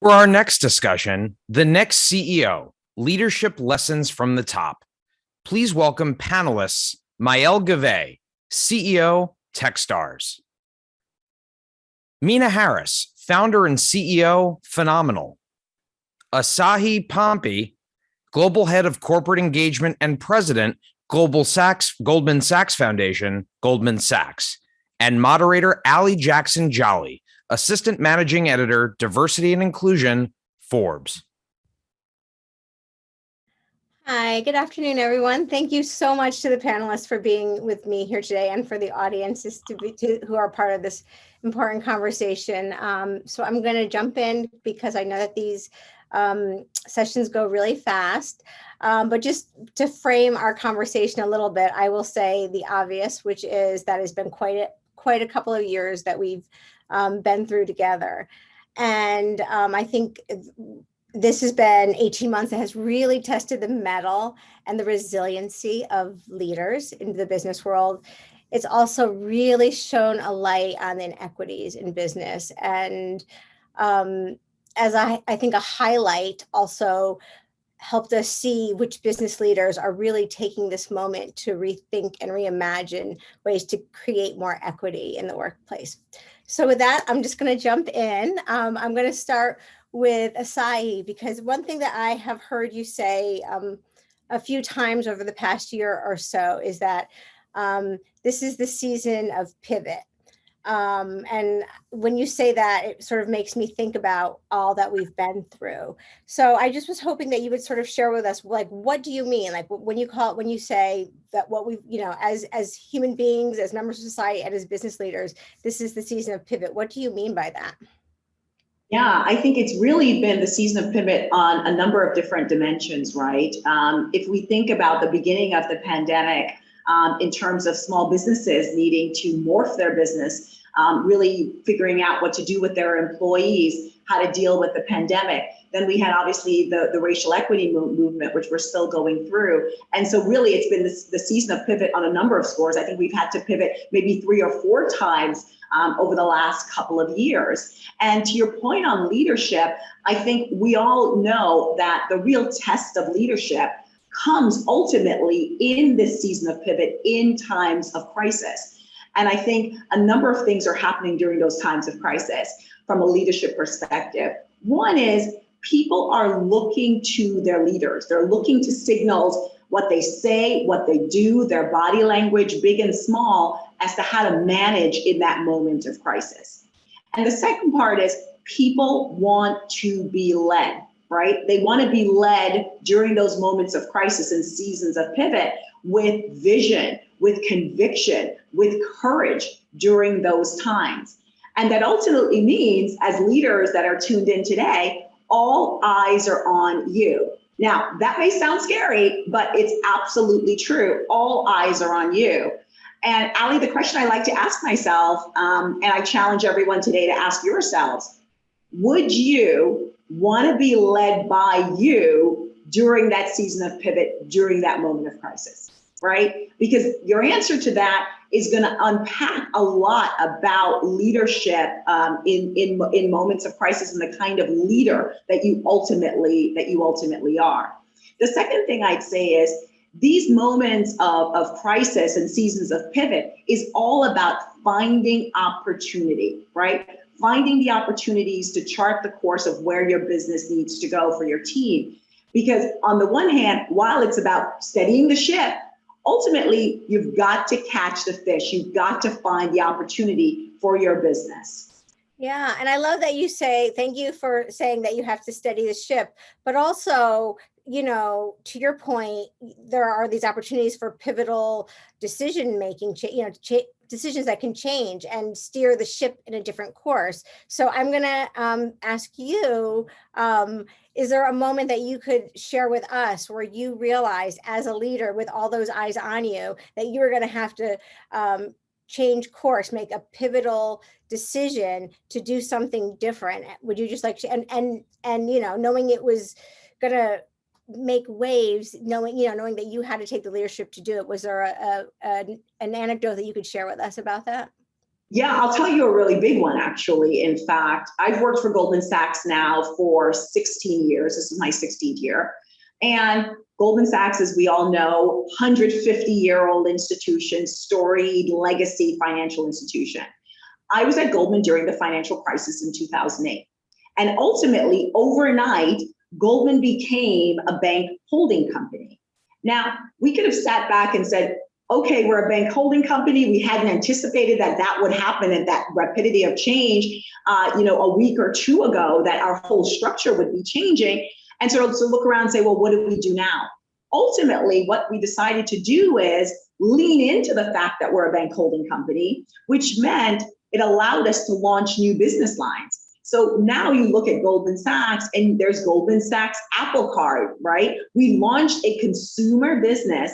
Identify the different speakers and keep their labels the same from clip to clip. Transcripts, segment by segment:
Speaker 1: For our next discussion, the next CEO, Leadership Lessons from the Top. Please welcome panelists Maëlle Gavet, CEO, Techstars. Meena Harris, founder and CEO, Phenomenal. Asahi Pompey, Global Head of Corporate Engagement and President, Goldman Sachs Foundation, Goldman Sachs. And moderator Ali Jackson Jolly, Assistant Managing Editor, Diversity and Inclusion, Forbes.
Speaker 2: Hi, good afternoon, everyone. Thank you so much to the panelists for being with me here today and for the audiences who are part of this important conversation. So I'm going to jump in because I know that these sessions go really fast. But just to frame our conversation a little bit, I will say the obvious, which is that it's been quite a couple of years that we've been through together. And I think this has been 18 months that has really tested the mettle and the resiliency of leaders in the business world. It's also really shown a light on inequities in business. And as I think a highlight also helped us see which business leaders are really taking this moment to rethink and reimagine ways to create more equity in the workplace. So with that, I'm just going to jump in. I'm going to start with Asahi, because one thing that I have heard you say a few times over the past year or so is that this is the season of pivot. And when you say that, it sort of makes me think about all that we've been through. So I just was hoping that you would sort of share with us, like, what do you mean? Like when you say that what we've, as human beings, as members of society, and as business leaders, this is the season of pivot. What do you mean by that?
Speaker 3: Yeah, I think it's really been the season of pivot on a number of different dimensions, right? If we think about the beginning of the pandemic, in terms of small businesses needing to morph their business, really figuring out what to do with their employees, how to deal with the pandemic. Then we had obviously the racial equity movement, which we're still going through. And so really it's been the season of pivot on a number of scores. I think we've had to pivot maybe 3 or 4 times over the last couple of years. And to your point on leadership, I think we all know that the real test of leadership comes ultimately in this season of pivot, in times of crisis. And I think a number of things are happening during those times of crisis from a leadership perspective. One is people are looking to their leaders. They're looking to signals, what they say, what they do, their body language, big and small, as to how to manage in that moment of crisis. And the second part is people want to be led, right? They want to be led during those moments of crisis and seasons of pivot with vision, with conviction, with courage during those times. And that ultimately means, as leaders that are tuned in today, all eyes are on you. Now, that may sound scary, but it's absolutely true. All eyes are on you. And Ali, the question I like to ask myself, and I challenge everyone today to ask yourselves, would you want to be led by you during that season of pivot, during that moment of crisis, right? Because your answer to that is going to unpack a lot about leadership in moments of crisis and the kind of leader that you ultimately are. The second thing I'd say is these moments of crisis and seasons of pivot is all about finding opportunity, right? Finding the opportunities to chart the course of where your business needs to go for your team. Because on the one hand, while it's about steadying the ship, ultimately, you've got to catch the fish. You've got to find the opportunity for your business.
Speaker 2: Yeah, and I love that you say, thank you for saying that you have to steady the ship, but also, to your point, there are these opportunities for pivotal decision-making, decisions that can change and steer the ship in a different course. So I'm going to ask you, is there a moment that you could share with us where you realized as a leader with all those eyes on you that you were going to have to change course, make a pivotal decision to do something different? Would you just like to, and knowing it was going to make waves, knowing that you had to take the leadership to do it, was there an anecdote that you could share with us about that?
Speaker 3: Yeah, I'll tell you a really big one, actually. In fact, I've worked for Goldman Sachs now for 16 years. This is my 16th year. And Goldman Sachs, as we all know, 150-year-old institution, storied legacy financial institution. I was at Goldman during the financial crisis in 2008. And ultimately, overnight, Goldman became a bank holding company. Now, we could have sat back and said, okay, we're a bank holding company. We hadn't anticipated that that would happen at that rapidity of change, a week or two ago, that our whole structure would be changing. And so to look around and say, well, what do we do now? Ultimately, what we decided to do is lean into the fact that we're a bank holding company, which meant it allowed us to launch new business lines. So now you look at Goldman Sachs and there's Goldman Sachs Apple Card, right? We launched a consumer business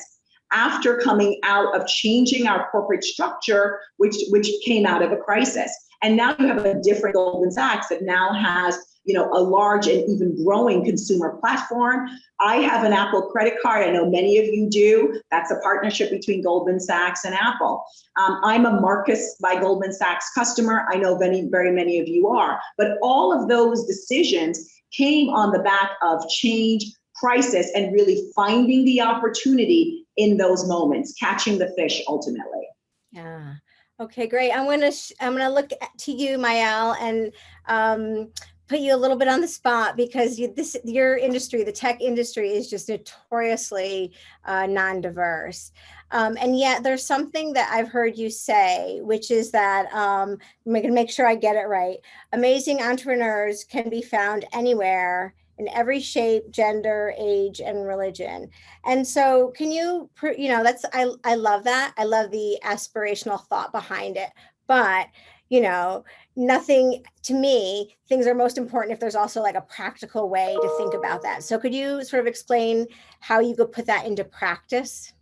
Speaker 3: after coming out of changing our corporate structure, which came out of a crisis. And now you have a different Goldman Sachs that now has, a large and even growing consumer platform. I have an Apple credit card. I know many of you do. That's a partnership between Goldman Sachs and Apple. I'm a Marcus by Goldman Sachs customer. I know very many of you are. But all of those decisions came on the back of change, crisis, and really finding the opportunity in those moments, catching the fish ultimately.
Speaker 2: Yeah. Okay, great. I'm gonna look to you, Maëlle, and put you a little bit on the spot, because your industry, the tech industry, is just notoriously non-diverse. And yet there's something that I've heard you say, which is that, I'm gonna make sure I get it right. Amazing entrepreneurs can be found anywhere, in every shape, gender, age, and religion. And so can you, I love that. I love the aspirational thought behind it. But, nothing, to me, things are most important if there's also like a practical way to think about that. So could you sort of explain how you could put that into practice?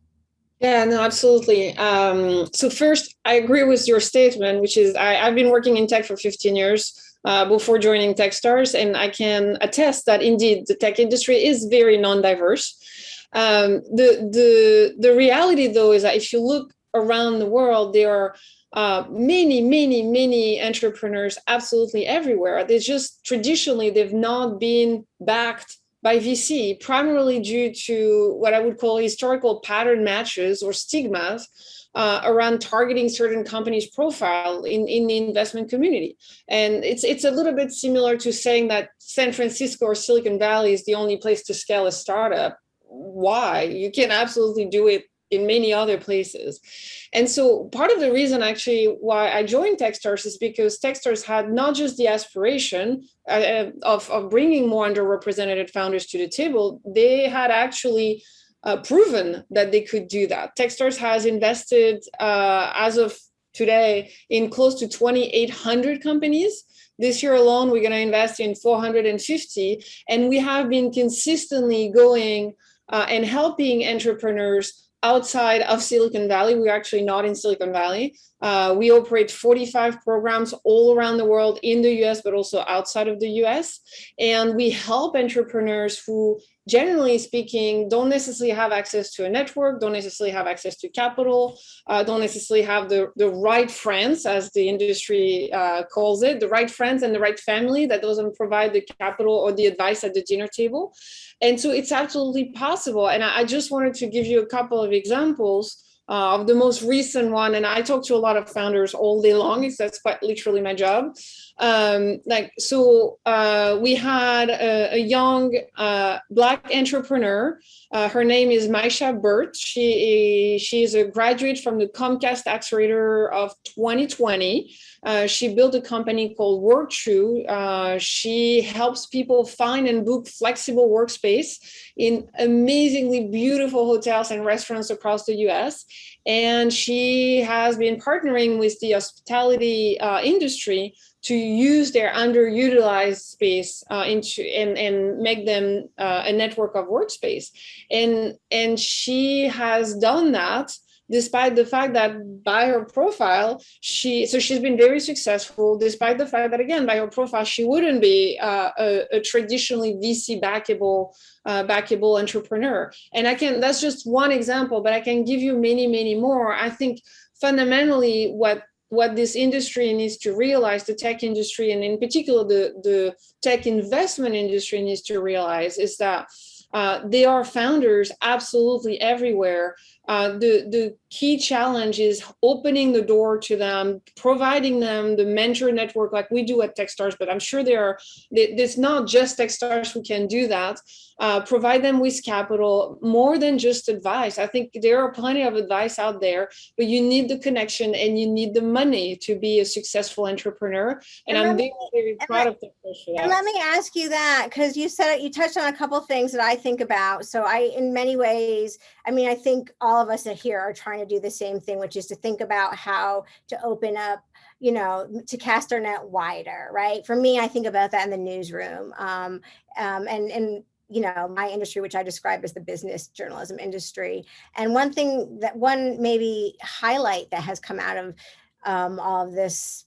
Speaker 4: Yeah, no, absolutely. So first, I agree with your statement, which is I've been working in tech for 15 years. Before joining Techstars, and I can attest that indeed the tech industry is very non-diverse. The reality, though, is that if you look around the world, there are many entrepreneurs absolutely everywhere. They just traditionally they've not been backed by VC, primarily due to what I would call historical pattern matches or stigmas around targeting certain companies' profile in the investment community. And it's a little bit similar to saying that San Francisco or Silicon Valley is the only place to scale a startup. Why? You can absolutely do it in many other places. And so part of the reason actually why I joined Techstars is because Techstars had not just the aspiration of bringing more underrepresented founders to the table, they had actually proven that they could do that. Techstars has invested as of today in close to 2,800 companies. This year alone, we're going to invest in 450, and we have been consistently going and helping entrepreneurs outside of Silicon Valley. We're actually not in Silicon Valley. We operate 45 programs all around the world in the US, but also outside of the US. And we help entrepreneurs who, generally speaking, don't necessarily have access to a network, don't necessarily have access to capital, don't necessarily have the right friends, as the industry calls it, the right friends and the right family that doesn't provide the capital or the advice at the dinner table. And so it's absolutely possible. And I just wanted to give you a couple of examples of the most recent one. And I talk to a lot of founders all day long. That's quite literally my job. We had a young Black entrepreneur. Her name is Maisha Burt. She is a graduate from the Comcast Accelerator of 2020. She built a company called WorkTrue. She helps people find and book flexible workspace in amazingly beautiful hotels and restaurants across the US. And she has been partnering with the hospitality industry to use their underutilized space and make them a network of workspace. And she has done that despite the fact that by her profile, she's been very successful, despite the fact that, again, by her profile, she wouldn't be a traditionally VC backable entrepreneur. And that's just one example, but I can give you many more. I think fundamentally what what this industry needs to realize, the tech industry, and in particular the tech investment industry needs to realize, is that there are founders absolutely everywhere. The key challenge is opening the door to them, providing them the mentor network like we do at Techstars, but I'm sure there's not just Techstars who can do that. Provide them with capital, more than just advice. I think there are plenty of advice out there, but you need the connection and you need the money to be a successful entrepreneur. And I'm very, very proud of Techstars for that.
Speaker 2: And let me ask you that, because you touched on a couple of things that I think about. So in many ways, I mean, I think all of us here are trying to do the same thing, which is to think about how to open up, to cast our net wider, right? For me, I think about that in the newsroom. And my industry, which I describe as the business journalism industry. And one maybe highlight that has come out of all of this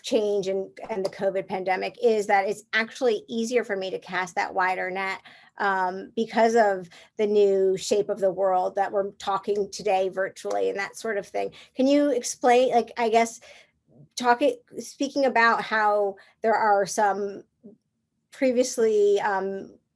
Speaker 2: change and the COVID pandemic is that it's actually easier for me to cast that wider net because of the new shape of the world that we're talking today virtually and that sort of thing. Can you explain, speaking about how there are some previously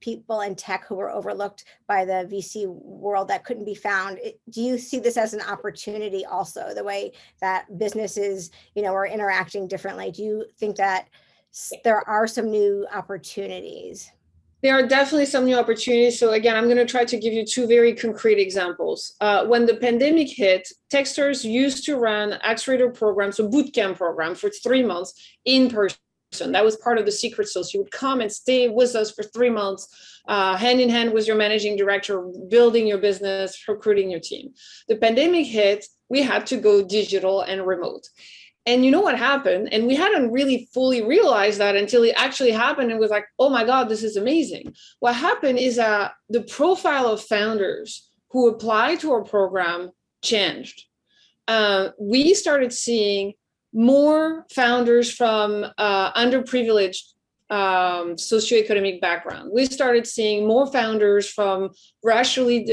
Speaker 2: people in tech who were overlooked by the VC world that couldn't be found. Do you see this as an opportunity also, the way that businesses, are interacting differently? Do you think that there are some new opportunities?
Speaker 4: There are definitely some new opportunities. So again, I'm going to try to give you two very concrete examples. When the pandemic hit, Techstars used to run accelerator programs, so bootcamp program for 3 months in person. That was part of the secret sauce. You would come and stay with us for 3 months, hand in hand with your managing director, building your business, recruiting your team. The pandemic hit, we had to go digital and remote. And you know what happened? And we hadn't really fully realized that until it actually happened. And was like, oh my God, this is amazing. What happened is that the profile of founders who applied to our program changed. We started seeing more founders from underprivileged socioeconomic background. We started seeing more founders from racially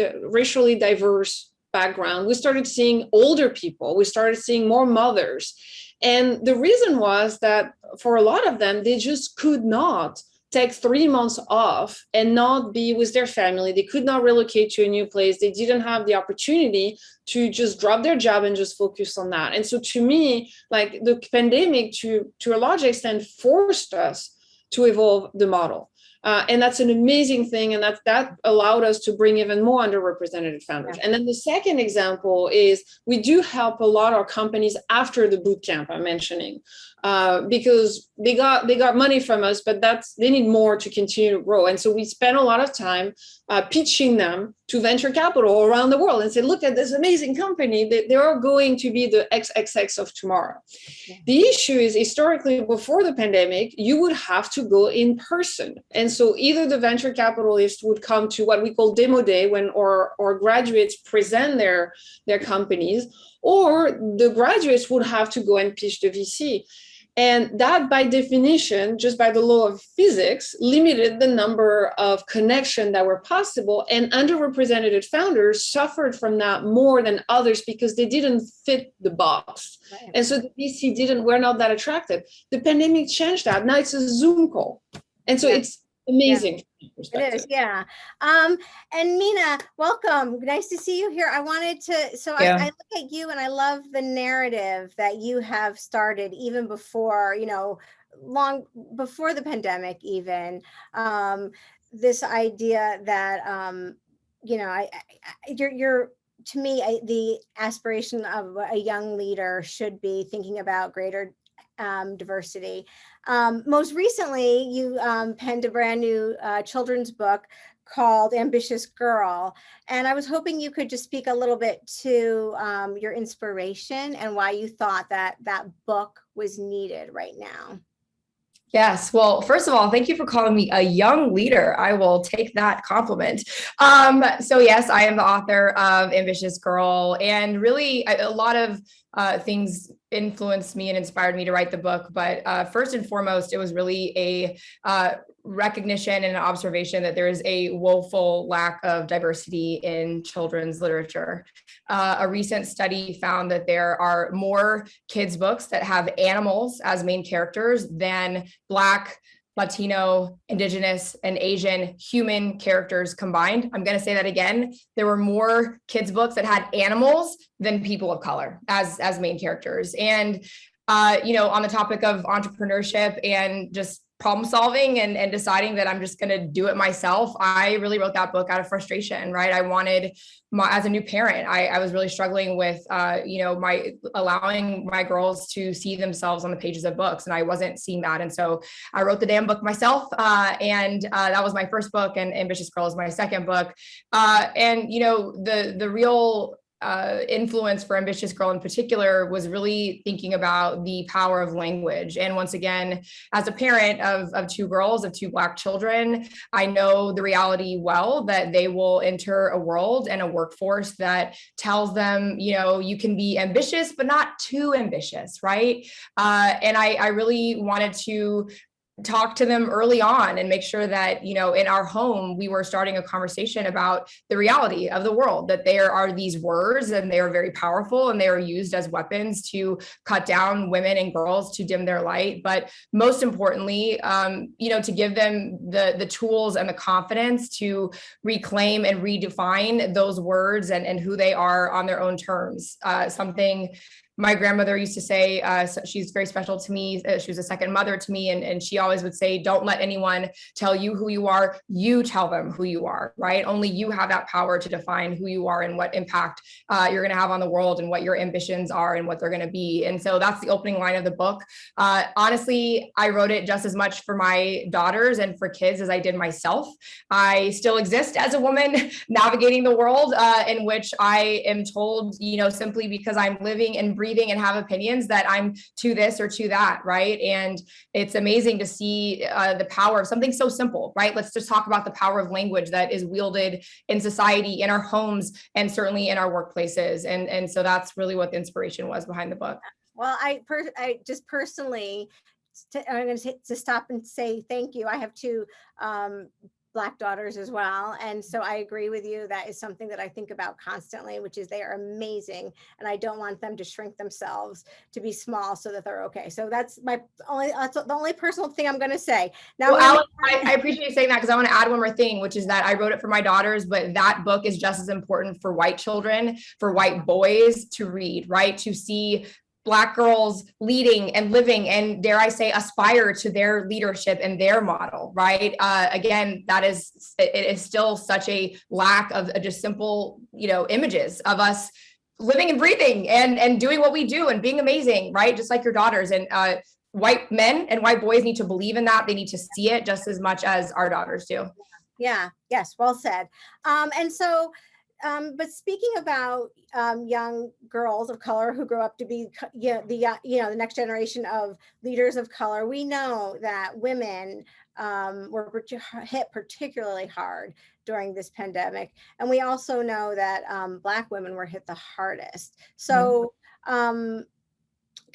Speaker 4: diverse background. We started seeing older people. We started seeing more mothers. And the reason was that for a lot of them, they just could not take 3 months off and not be with their family. They could not relocate to a new place. They didn't have the opportunity to just drop their job and just focus on that. And so to me, like the pandemic to a large extent forced us to evolve the model. And that's an amazing thing. And that allowed us to bring even more underrepresented founders. Yeah. And then the second example is we do help a lot of companies after the bootcamp I'm mentioning, because they got money from us, but they need more to continue to grow. And so we spend a lot of time pitching them to venture capital around the world and say, look at this amazing company. They are going to be the XXX of tomorrow. Yeah. The issue is historically before the pandemic, you would have to go in person. And so either the venture capitalist would come to what we call demo day when or graduates present their companies, or the graduates would have to go and pitch the VC. And that, by definition, just by the law of physics, limited the number of connections that were possible. And underrepresented founders suffered from that more than others because they didn't fit the box. Right. And so the VC were not that attractive. The pandemic changed that. Now it's a Zoom call. And so it's amazing.
Speaker 2: Yeah. It is, yeah. And Meena, welcome. Nice to see you here. I wanted to, I look at you and I love the narrative that you have started even before, long before the pandemic even. This idea that, you're to me, the aspiration of a young leader should be thinking about greater diversity. Most recently, you penned a brand new children's book called Ambitious Girl. And I was hoping you could just speak a little bit to your inspiration and why you thought that book was needed right now.
Speaker 5: Yes. Well, first of all, thank you for calling me a young leader. I will take that compliment. So yes, I am the author of Ambitious Girl, and really a lot of things influenced me and inspired me to write the book. But first and foremost, it was really a recognition and an observation that there is a woeful lack of diversity in children's literature. A recent study found that there are more kids' books that have animals as main characters than Black, Latino, Indigenous, and Asian human characters combined. I'm going to say that again. There were more kids' books that had animals than people of color as main characters. And, on the topic of entrepreneurship and just problem solving and deciding that I'm just going to do it myself, I really wrote that book out of frustration, right? I wanted as a new parent, I was really struggling with, my allowing my girls to see themselves on the pages of books, and I wasn't seeing that. And so I wrote the damn book myself. And that was my first book, and Ambitious Girl is my second book. The real influence for Ambitious Girl in particular was really thinking about the power of language. And once again, as a parent of two girls, of two Black children, I know the reality well that they will enter a world and a workforce that tells them, you can be ambitious, but not too ambitious, right? And I really wanted to talk to them early on and make sure that, in our home, we were starting a conversation about the reality of the world, that there are these words and they are very powerful and they are used as weapons to cut down women and girls, to dim their light. But most importantly, to give them the tools and the confidence to reclaim and redefine those words and who they are on their own terms. Something my grandmother used to say, she's very special to me. She was a second mother to me. And she always would say, don't let anyone tell you who you are. You tell them who you are, right? Only you have that power to define who you are and what impact you're going to have on the world and what your ambitions are and what they're going to be. And so that's the opening line of the book. Honestly, I wrote it just as much for my daughters and for kids as I did myself. I still exist as a woman navigating the world in which I am told, simply because I'm living and breathing and have opinions, that I'm to this or to that, right? And it's amazing to see the power of something so simple, right? Let's just talk about the power of language that is wielded in society, in our homes, and certainly in our workplaces. And so that's really what the inspiration was behind the book.
Speaker 2: Well, I just personally, I'm going to stop and say thank you. I have two Black daughters as well. And so I agree with you. That is something that I think about constantly, which is they are amazing. And I don't want them to shrink themselves to be small so that they're okay. So that's the only personal thing I'm going to say. Now,
Speaker 5: well, I appreciate you saying that, because I want to add one more thing, which is that I wrote it for my daughters, but that book is just as important for white children, for white boys to read, right? To see Black girls leading and living and, dare I say, aspire to their leadership and their model, right? Again, it is still such a lack of just simple, images of us living and breathing and doing what we do and being amazing, right? Just like your daughters. And white men and white boys need to believe in that. They need to see it just as much as our daughters do.
Speaker 2: Yeah. Yes. Well said. But speaking about young girls of color who grow up to be the next generation of leaders of color, we know that women were hit particularly hard during this pandemic, and we also know that Black women were hit the hardest. So, may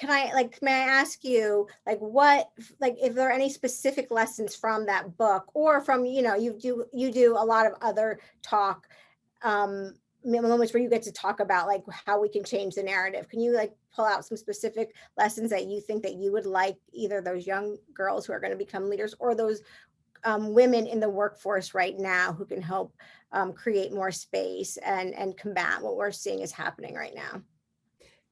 Speaker 2: I ask you, if there are any specific lessons from that book, or from you do a lot of other talk. Moments where you get to talk about how we can change the narrative. Can you pull out some specific lessons that you think that you would like either those young girls who are going to become leaders or those women in the workforce right now who can help create more space and combat what we're seeing is happening right now?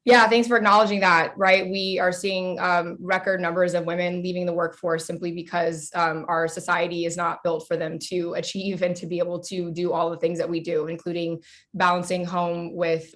Speaker 5: Yeah, thanks for acknowledging that, right? We are seeing record numbers of women leaving the workforce simply because our society is not built for them to achieve and to be able to do all the things that we do, including balancing home with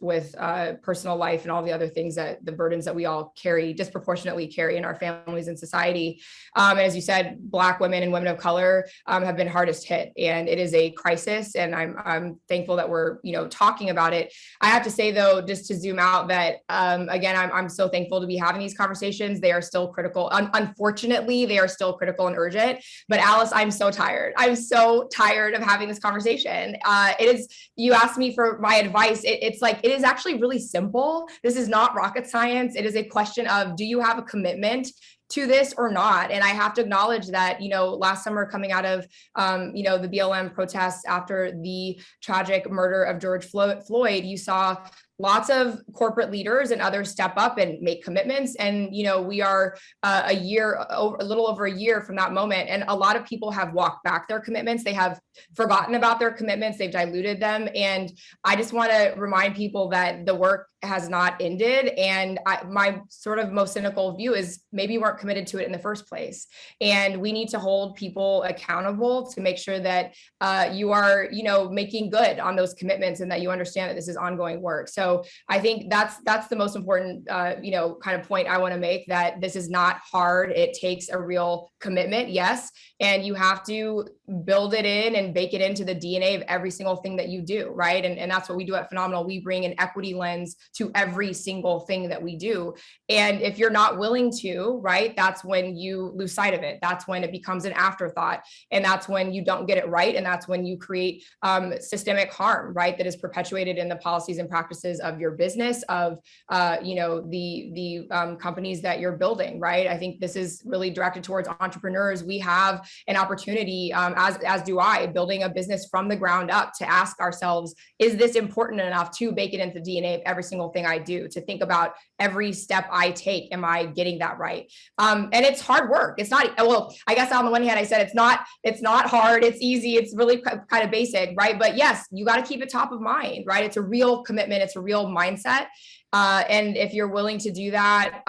Speaker 5: personal life and all the other things, that the burdens that we all disproportionately carry in our families and society. And as you said, Black women and women of color have been hardest hit, and it is a crisis. And I'm thankful that we're talking about it. I have to say, though, just to zoom out, that Again, I'm so thankful to be having these conversations. They are still critical. Unfortunately, they are still critical and urgent. But Alice, I'm so tired. I'm so tired of having this conversation. You asked me for my advice. It's like, it is actually really simple. This is not rocket science. It is a question of, do you have a commitment to this or not? And I have to acknowledge that, last summer, coming out of, the BLM protests after the tragic murder of George Floyd, you saw lots of corporate leaders and others step up and make commitments. And, we are a little over a year from that moment. And a lot of people have walked back their commitments. They have forgotten about their commitments. They've diluted them. And I just want to remind people that the work has not ended. And my sort of most cynical view is maybe you weren't committed to it in the first place. And we need to hold people accountable to make sure that you are, making good on those commitments and that you understand that this is ongoing work. So I think that's the most important, kind of point I want to make, that this is not hard. It takes a real commitment. Yes. And you have to build it in and bake it into the DNA of every single thing that you do. Right. And that's what we do at Phenomenal. We bring an equity lens to every single thing that we do. And if you're not willing to, right, that's when you lose sight of it. That's when it becomes an afterthought. And that's when you don't get it right. And that's when you create systemic harm, right, that is perpetuated in the policies and practices of your business, of, the companies that you're building, right? I think this is really directed towards entrepreneurs. We have an opportunity, as do I, building a business from the ground up, to ask ourselves, is this important enough to bake it into the DNA of every single thing I do, to think about every step I take, am I getting that right? And it's hard work. It's not, well, I guess on the one hand, I said it's not hard, it's easy, it's really kind of basic, right? But yes, you got to keep it top of mind, right? It's a real commitment, it's a real mindset. And if you're willing to do that,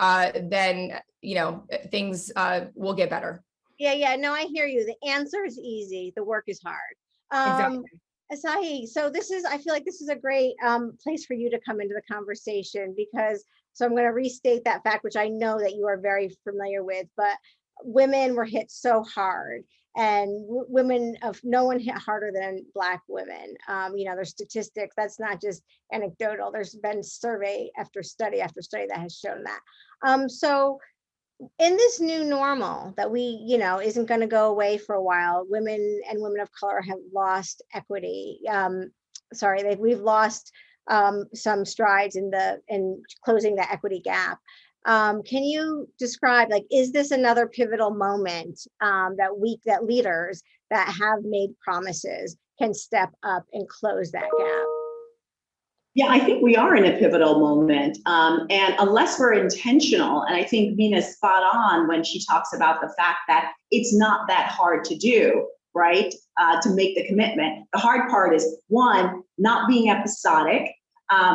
Speaker 5: then, things will get better.
Speaker 2: Yeah. No, I hear you. The answer is easy. The work is hard.
Speaker 5: Exactly.
Speaker 2: Asahi, so I feel like this is a great place for you to come into the conversation, because, so I'm going to restate that fact, which I know that you are very familiar with, but women were hit so hard, and women of no one hit harder than Black women. There's statistics, that's not just anecdotal. There's been survey after study that has shown that. So in this new normal that we, isn't going to go away for a while, women and women of color have lost equity. We've lost some strides in closing the equity gap. Can you describe, is this another pivotal moment that leaders that have made promises can step up and close that gap?
Speaker 3: Yeah, I think we are in a pivotal moment. And unless we're intentional, and I think Meena's spot on when she talks about the fact that it's not that hard to do, right? To make the commitment. The hard part is, one, not being episodic,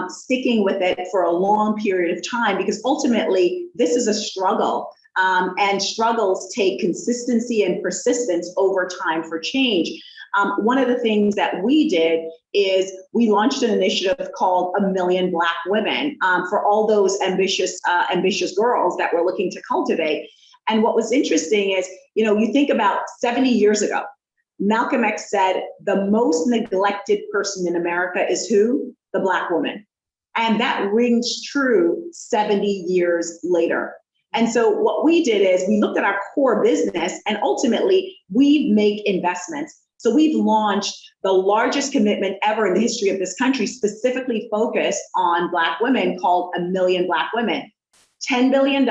Speaker 3: sticking with it for a long period of time, because ultimately this is a struggle. And struggles take consistency and persistence over time for change. One of the things that we did is we launched an initiative called 1 Million Black Women for all those ambitious girls that we're looking to cultivate. And what was interesting is, you think about 70 years ago, Malcolm X said the most neglected person in America is who? The Black woman. And that rings true 70 years later. And so what we did is we looked at our core business, and ultimately we make investments. So we've launched the largest commitment ever in the history of this country, specifically focused on Black women, called 1 Million Black Women. $10 billion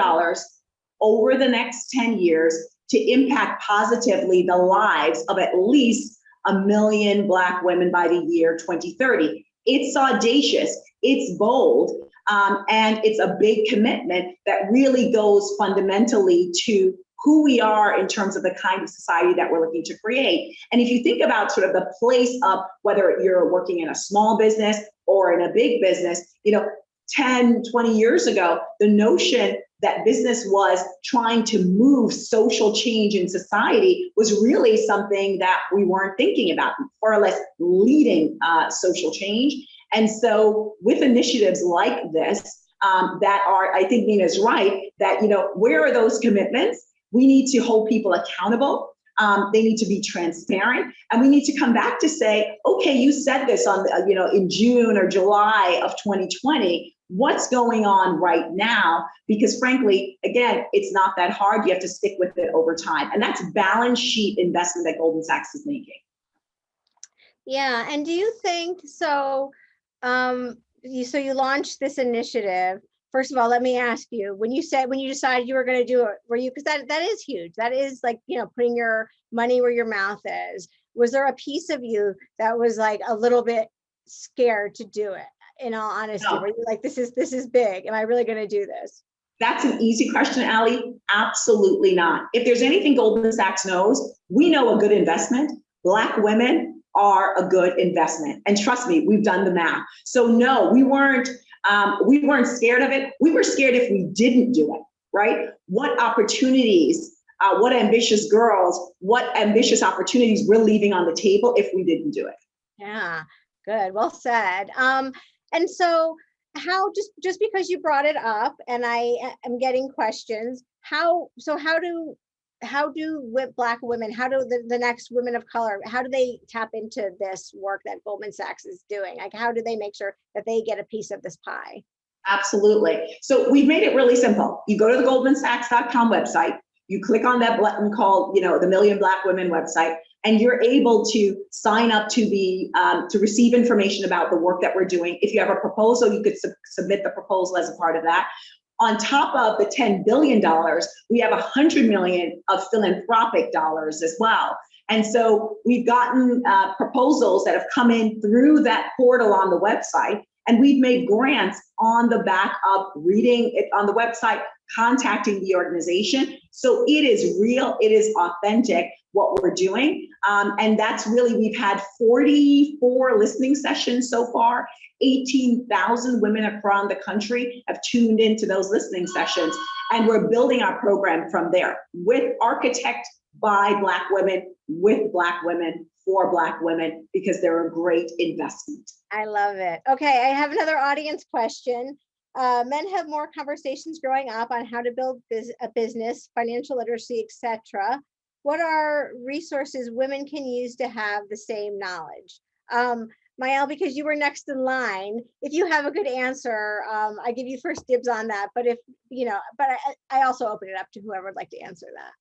Speaker 3: over the next 10 years to impact positively the lives of at least 1 million Black women by the year 2030. It's audacious, it's bold, and it's a big commitment that really goes fundamentally to who we are in terms of the kind of society that we're looking to create. And if you think about sort of the place of whether you're working in a small business or in a big business, 10, 20 years ago, the notion that business was trying to move social change in society was really something that we weren't thinking about, or less leading social change. And so with initiatives like this, that are, I think Meena's right, that, where are those commitments? We need to hold people accountable. They need to be transparent, and we need to come back to say, okay, you said this on, in June or July of 2020. what's going on right now, because frankly, again, it's not that hard. You have to stick with it over time. And that's balance sheet investment that Goldman Sachs is making.
Speaker 2: Yeah. And do you think so? You launched this initiative. First of all, let me ask you, when you decided you were going to do it, were you, because that is huge. That is like, putting your money where your mouth is. Was there a piece of you that was like a little bit scared to do it? In all honesty,
Speaker 3: No.
Speaker 2: were you like, this is big? Am I really going to do this?
Speaker 3: That's an easy question, Allie. Absolutely not. If there's anything Goldman Sachs knows, we know a good investment. Black women are a good investment. And trust me, we've done the math. So no, we weren't scared of it. We were scared if we didn't do it, right? What opportunities, what ambitious girls, what ambitious opportunities we're leaving on the table if we didn't do it.
Speaker 2: Yeah, good. Well said. And so how, just because you brought it up and I am getting questions, how do Black women, how do the next women of color, how do they tap into this work that Goldman Sachs is doing? Like, how do they make sure that they get a piece of this pie?
Speaker 3: Absolutely. So we've made it really simple. You go to the goldmansachs.com website, you click on that button called, the Million Black Women website, and you're able to sign up to be to receive information about the work that we're doing. If you have a proposal, you could submit the proposal as a part of that. On top of the $10 billion, we have $100 million of philanthropic dollars as well. And so we've gotten proposals that have come in through that portal on the website, and we've made grants on the back of reading it on the website, contacting the organization. So it is real, it is authentic, what we're doing. And that's really, we've had 44 listening sessions so far. 18,000 women around the country have tuned into those listening sessions. And we're building our program from there with architect by Black women, with Black women, for Black women, because they're a great investment.
Speaker 2: I love it. Okay, I have another audience question. Men have more conversations growing up on how to build a business, financial literacy, etc. What are resources women can use to have the same knowledge? Maëlle, because you were next in line, if you have a good answer, I give you first dibs on that. But I also open it up to whoever would like to answer that.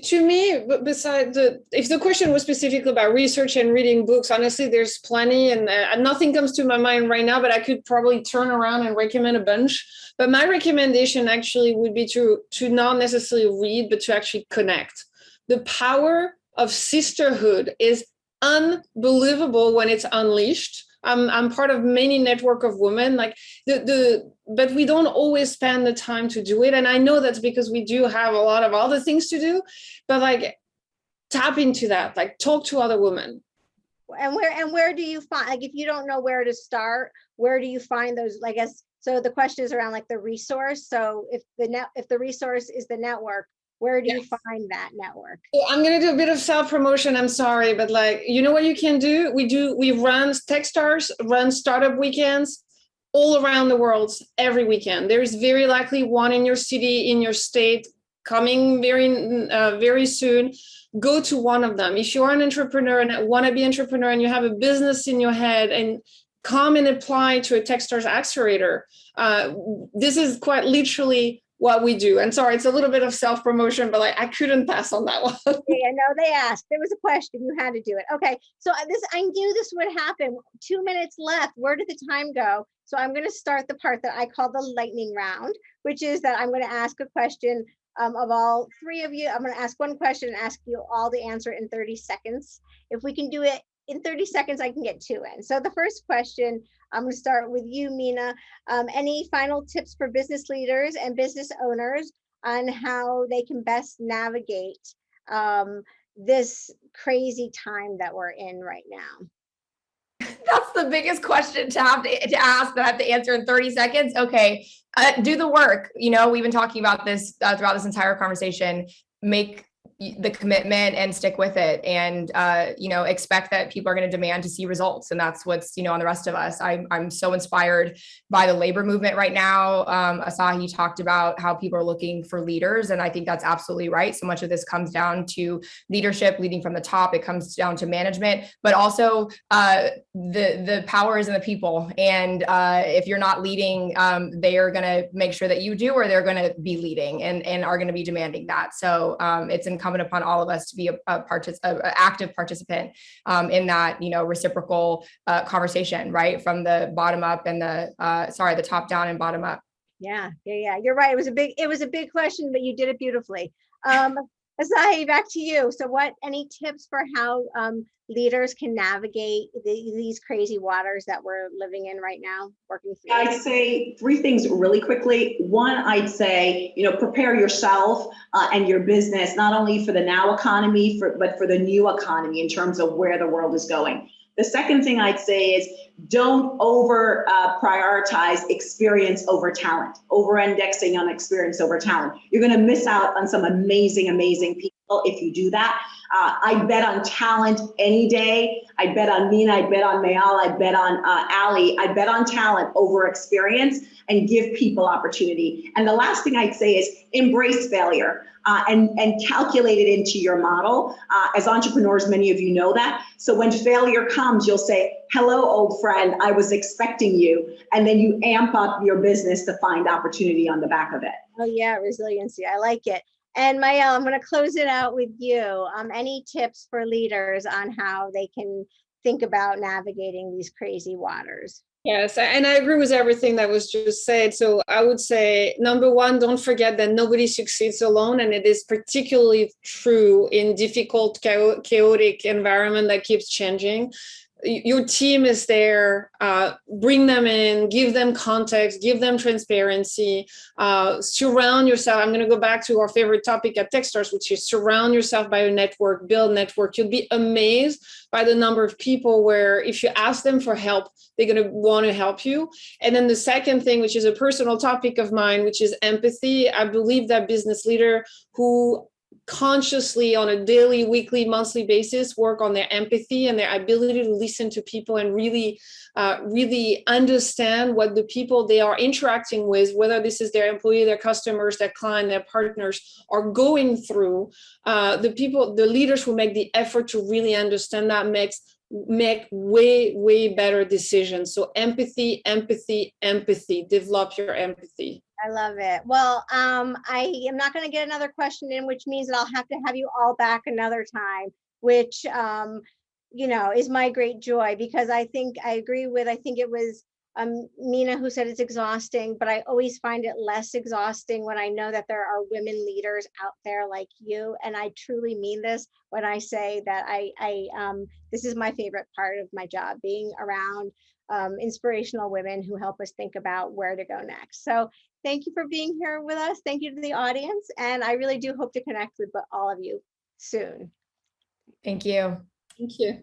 Speaker 4: To me, besides if the question was specifically about research and reading books, honestly, there's plenty, and nothing comes to my mind right now, but I could probably turn around and recommend a bunch. But my recommendation actually would be to not necessarily read, but to actually connect. The power of sisterhood is unbelievable when it's unleashed. I'm part of many network of women, but we don't always spend the time to do it. And I know that's because we do have a lot of other things to do, but tap into that, talk to other women.
Speaker 2: And where do you find, if you don't know where to start, where do you find those, I guess, so the question is around the resource. So if the resource is the network, where do you find that network?
Speaker 4: I'm going to do a bit of self-promotion. I'm sorry, but you know what you can do? We run Techstars, run startup weekends all around the world every weekend. There's very likely one in your city, in your state, coming very soon. Go to one of them. If you're an entrepreneur and want to be an entrepreneur and you have a business in your head, and come and apply to a Techstars accelerator. This is quite literally what we do. And sorry, it's a little bit of self-promotion, but I couldn't pass on that one.
Speaker 2: Yeah, no, they asked. There was a question. You had to do it. Okay. So I knew this would happen. 2 minutes left. Where did the time go? So I'm going to start the part that I call the lightning round, which is that I'm going to ask a question of all three of you. I'm going to ask one question and ask you all the answer in 30 seconds. If we can do it in 30 seconds, I can get two in. So the first question, I'm going to start with you, Meena. Any final tips for business leaders and business owners on how they can best navigate this crazy time that we're in right now?
Speaker 5: That's the biggest question to have to ask that I have to answer in 30 seconds. Okay, do the work. We've been talking about this throughout this entire conversation. Make the commitment and stick with it, and expect that people are going to demand to see results, and that's what's on the rest of us. I'm so inspired by the labor movement right now. Asahi talked about how people are looking for leaders, and I think that's absolutely right. So much of this comes down to leadership, leading from the top. It comes down to management, but also the power is in the people, and if you're not leading, they are going to make sure that you do, or they're going to be leading and are going to be demanding that. So it's incumbent upon all of us to be a active participant in that, reciprocal conversation, right? From the bottom up and the top down and bottom up.
Speaker 2: Yeah. You're right. It was a big question, but you did it beautifully. Asahi, back to you. So any tips for how leaders can navigate these crazy waters that we're living in right now, working through?
Speaker 3: I'd say 3 things really quickly. One, I'd say, prepare yourself and your business, not only for the now economy, but for the new economy in terms of where the world is going. The second thing I'd say is don't prioritize experience over talent, over-indexing on experience over talent. You're going to miss out on some amazing, amazing people if you do that. I bet on talent any day. I bet on Meena. I bet on Maëlle. I bet on Ali. I bet on talent over experience, and give people opportunity. And the last thing I'd say is embrace failure and calculate it into your model. As entrepreneurs, many of you know that. So when failure comes, you'll say, hello, old friend, I was expecting you. And then you amp up your business to find opportunity on the back of it.
Speaker 2: Oh yeah, resiliency. I like it. And Maëlle, I'm going to close it out with you. Any tips for leaders on how they can think about navigating these crazy waters?
Speaker 4: Yes, and I agree with everything that was just said. So I would say, number one, don't forget that nobody succeeds alone. And it is particularly true in difficult, chaotic environment that keeps changing. Your team is there, bring them in, give them context, give them transparency, surround yourself. I'm going to go back to our favorite topic at Techstars, which is surround yourself by a network, build network. You'll be amazed by the number of people where if you ask them for help, they're going to want to help you. And then the second thing, which is a personal topic of mine, which is empathy. I believe that business leader who consciously on a daily, weekly, monthly basis work on their empathy and their ability to listen to people and really understand what the people they are interacting with, whether this is their employee, their customers, their client, their partners, are going through. The leaders who make the effort to really understand that make way better decisions. So empathy, develop your empathy.
Speaker 2: I love it. Well, I am not going to get another question in, which means that I'll have to have you all back another time, which, is my great joy, because I think it was Meena who said it's exhausting, but I always find it less exhausting when I know that there are women leaders out there like you. And I truly mean this when I say that this is my favorite part of my job, being around inspirational women who help us think about where to go next. So thank you for being here with us. Thank you to the audience. And I really do hope to connect with all of you soon.
Speaker 5: Thank you.
Speaker 4: Thank you.